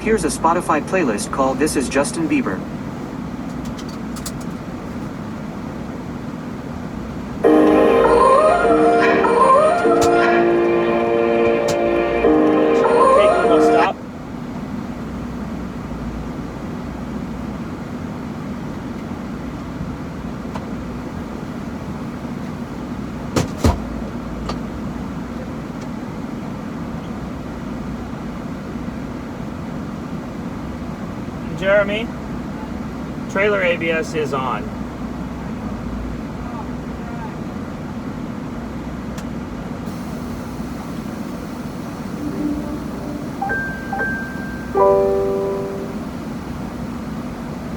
Here's a Spotify playlist called This Is Justin Bieber. Jeremy, trailer ABS is on.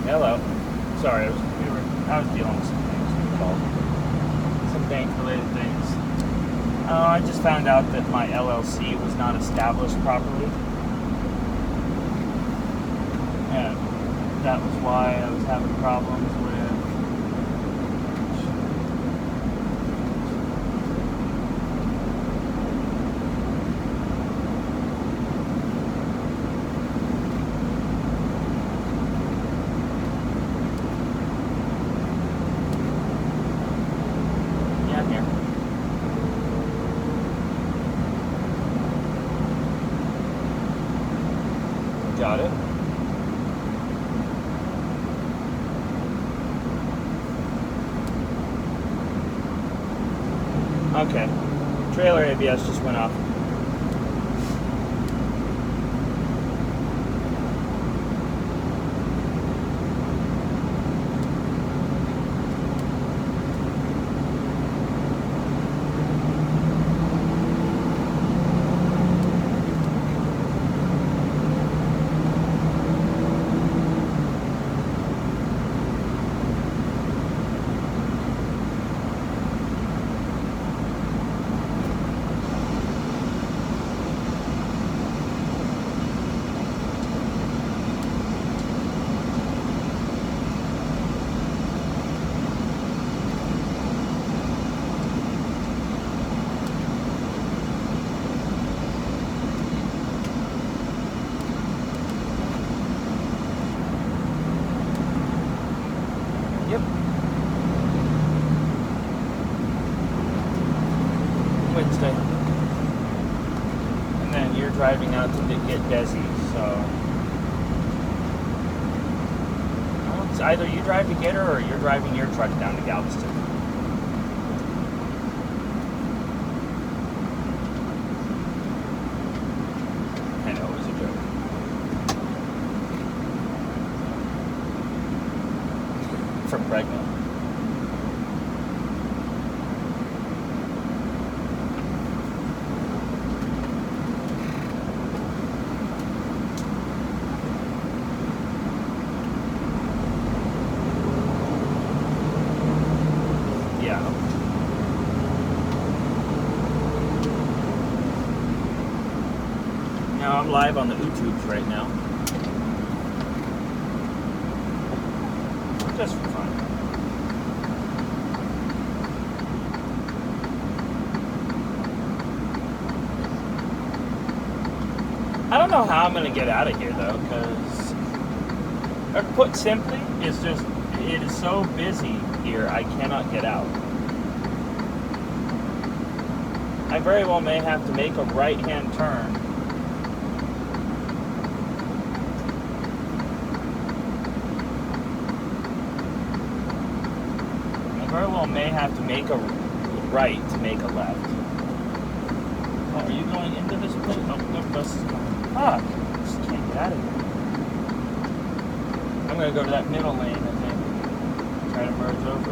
Hello. Sorry, I was dealing with some things. Some bank-related things. I just found out that my LLC was not established properly. And that was why I was having problems with I'm here. Got it. Okay, trailer ABS just went off. Yep. Wednesday. And then you're driving out to get Desi, so well, it's either you drive to get her or you're driving your truck down to Galveston. I know, it was a joke. For pregnant. Yeah. Now I'm live on the YouTubes right now. Just for fun. I don't know how I'm going to get out of here though, because, or put simply, it's just, it is so busy here, I cannot get out. I very well may have to make a right-hand turn. I very well may have to make a right to make a left. Oh, are you going into this place? Oh, no, bus is coming. Fuck, I just can't get out of here. I'm going to go to that middle lane, I think. Try to merge over.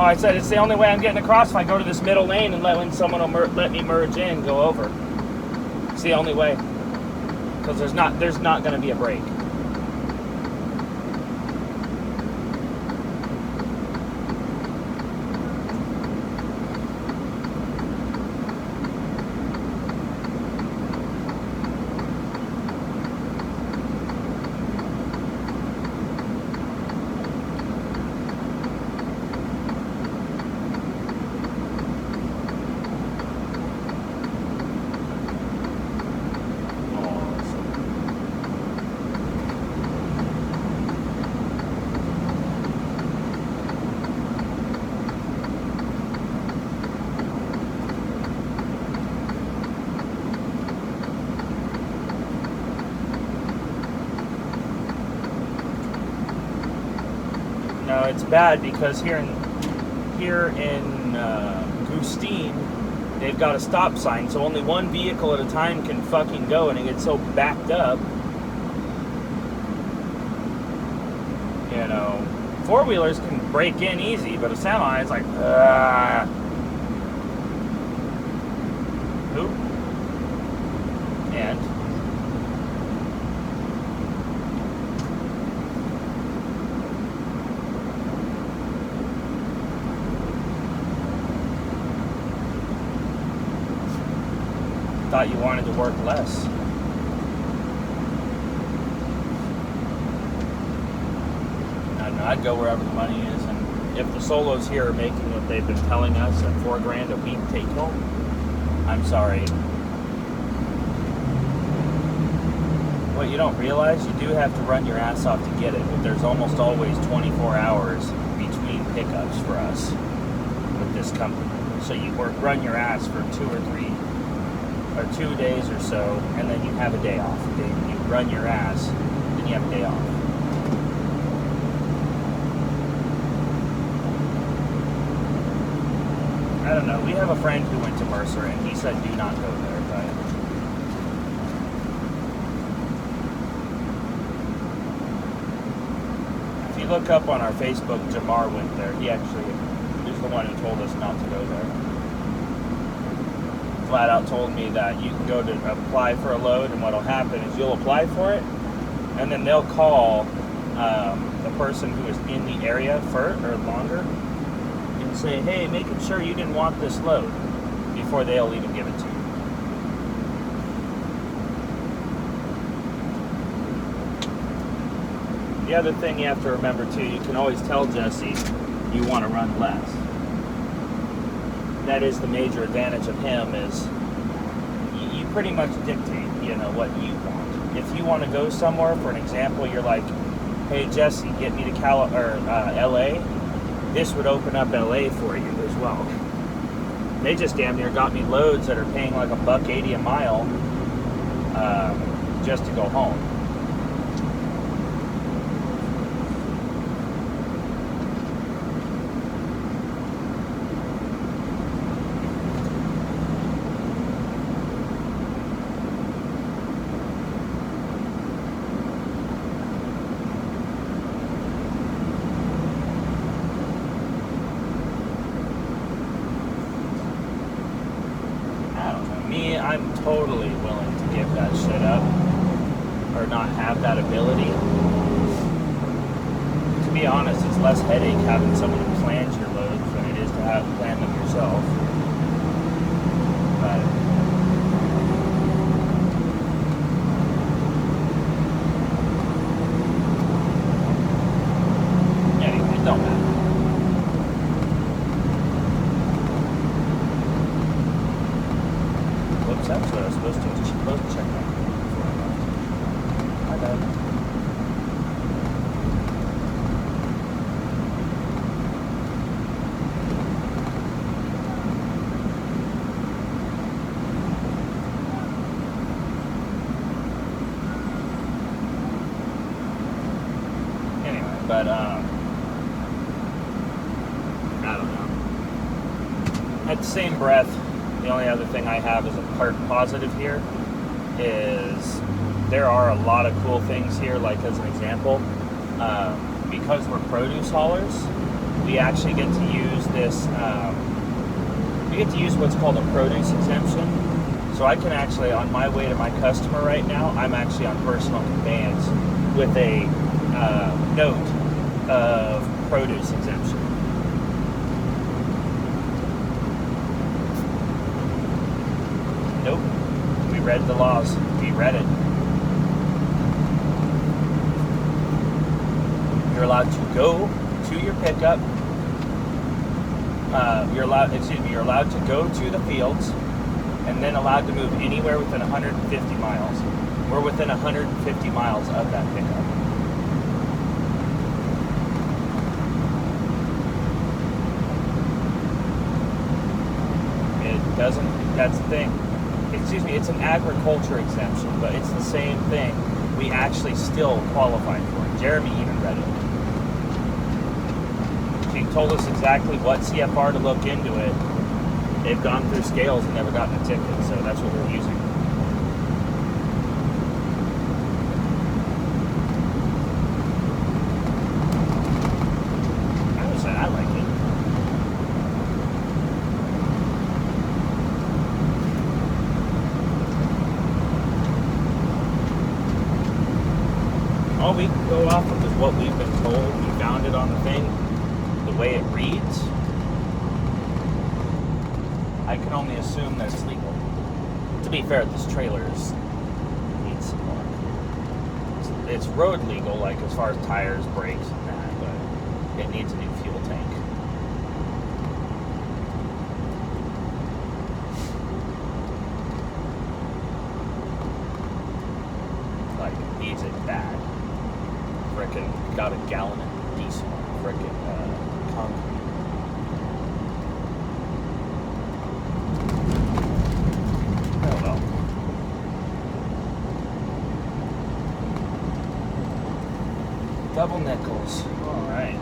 Oh, I said it's the only way I'm getting across if I go to this middle lane and when someone will let me merge in, go over. It's the only way. Because there's not going to be a break. No, it's bad because here in Gustine, they've got a stop sign, so only one vehicle at a time can fucking go, and it gets so backed up. You know, four-wheelers can break in easy, but a semi is like, Who? And thought you wanted to work less. I don't know, I'd go wherever the money is, and if the solos here are making what they've been telling us at $4,000 a week take home, I'm sorry. What you don't realize, you do have to run your ass off to get it, but there's almost always 24 hours between pickups for us with this company. So you run your ass for 2 days or so, and then you have a day off. Then you run your ass, then you have a day off. I don't know. We have a friend who went to Mercer, and he said do not go there, but if you look up on our Facebook, Jamar went there. He was the one who told us not to go there. Flat out told me that you can go to apply for a load, and what'll happen is you'll apply for it, and then they'll call the person who is in the area longer and say, hey, making sure you didn't want this load before they'll even give it to you. The other thing you have to remember too, you can always tell Jesse you want to run less. That is the major advantage of him, is you pretty much dictate, what you want. If you want to go somewhere, for an example, you're like, hey Jesse, get me to LA, this would open up LA for you as well. They just damn near got me loads that are paying like $1.80 a mile just to go home. I'm totally willing to give that shit up or not have that ability. To be honest, it's less headache having someone who plans your loads than it is to have to plan them yourself. But anyway, it don't matter. That's what I was supposed to check that before I left. My bad. Anyway, but I don't know. At the same breath, the only other thing I have as a part positive here is there are a lot of cool things here, like as an example, because we're produce haulers, we actually get to use this. We get to use what's called a produce exemption. So I can actually, on my way to my customer right now, I'm actually on personal conveyance with a note of produce exemption. Nope. We read the laws. We read it. You're allowed to go to your pickup. You're allowed to go to the fields, and then allowed to move anywhere within 150 miles. We're within 150 miles of that pickup. It doesn't, that's the thing. Excuse me, it's an agriculture exemption, but it's the same thing. We actually still qualified for it. Jeremy even read it. She told us exactly what CFR to look into it. They've gone through scales and never gotten a ticket, so that's what we're using. I would say I like it. All we can go off of is what we've been told. We found it on the thing, the way it reads. I can only assume that it's legal. To be fair, this trailer needs some work. It's road legal, like as far as tires, brakes, and that, but it needs a new fuel tank. Like, it needs it bad. Frickin' got a gallon of diesel on frickin' concrete. Double nickels. All right.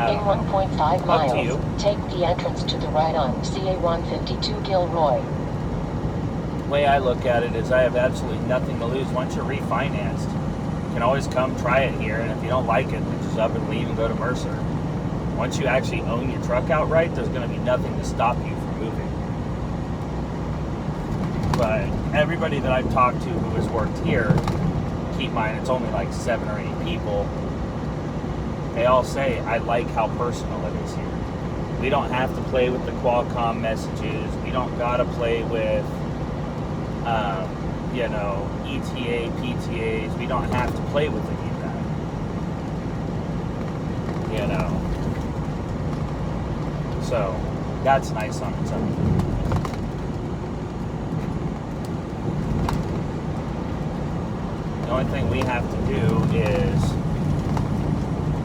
In 1.5 miles, take the entrance to the right on CA 152 Gilroy. The way I look at it is I have absolutely nothing to lose. Once you're refinanced, you can always come try it here, and if you don't like it, then just up and leave and go to Mercer. Once you actually own your truck outright, there's going to be nothing to stop you from moving. But everybody that I've talked to who has worked here, keep in mind it's only like 7 or 8 people, they all say, I like how personal it is here. We don't have to play with the Qualcomm messages. We don't got to play with, ETA, PTAs. We don't have to play with any of that. So, that's nice on its own. The only thing we have to do is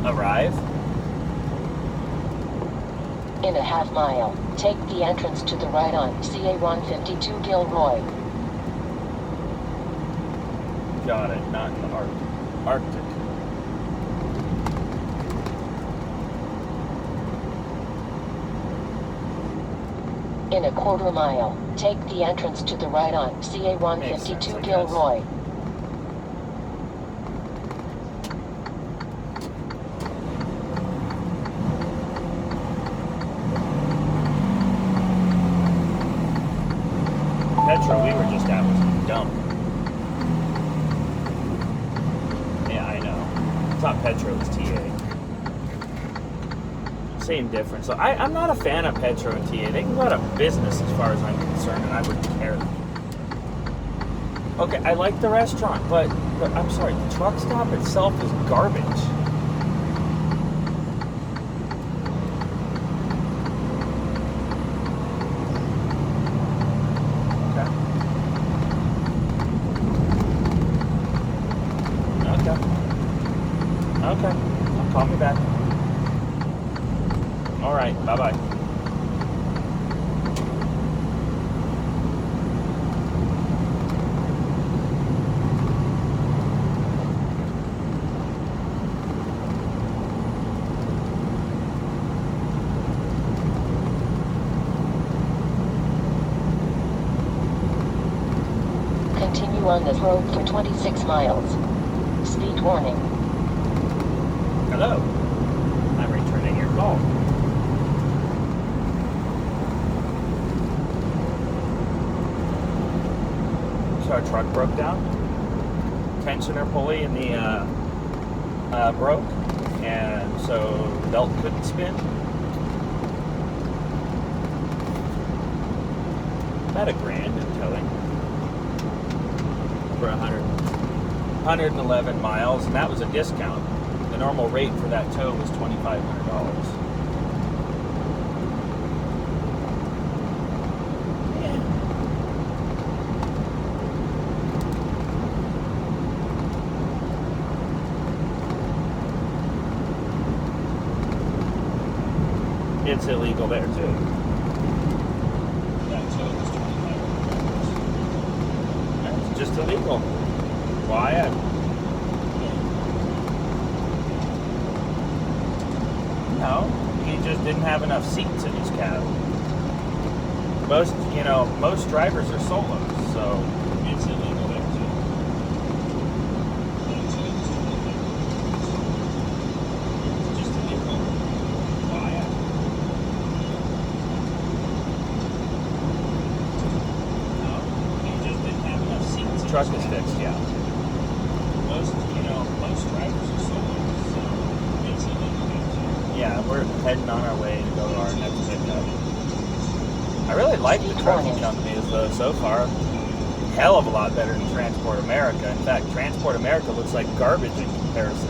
arrive. In a half mile, take the entrance to the right on CA 152 Gilroy. Got it, not in the Arctic. In a quarter mile, take the entrance to the right on CA 152 Gilroy. Petro we were just at was dumb. Yeah, I know. I thought Petro was TA. Same difference. So I'm not a fan of Petro and TA. They can go out of business as far as I'm concerned, and I wouldn't care. Okay, I like the restaurant, but I'm sorry, the truck stop itself is garbage. Okay. Call me back. All right. Bye-bye. on this road for 26 miles. Speed warning. Hello. I'm returning your call. So our truck broke down. Tensioner pulley in the broke, and so the belt couldn't spin. About $1,000 in towing for 111 miles, and that was a discount. The normal rate for that tow was $2,500. It's illegal there too. That tow was $2,500. It's just illegal. Why? No, he just didn't have enough seats in his cab. Most drivers are solos, so it's illegal there too. It's just illegal. Why? No, he just didn't have enough seats. The truck is fixed, yeah. Most drivers are solos, so it's illegal there too. Yeah, we're heading on our way to go to our next pickup. I really like the trucking companies though so far. Hell of a lot better than Transport America. In fact, Transport America looks like garbage in comparison.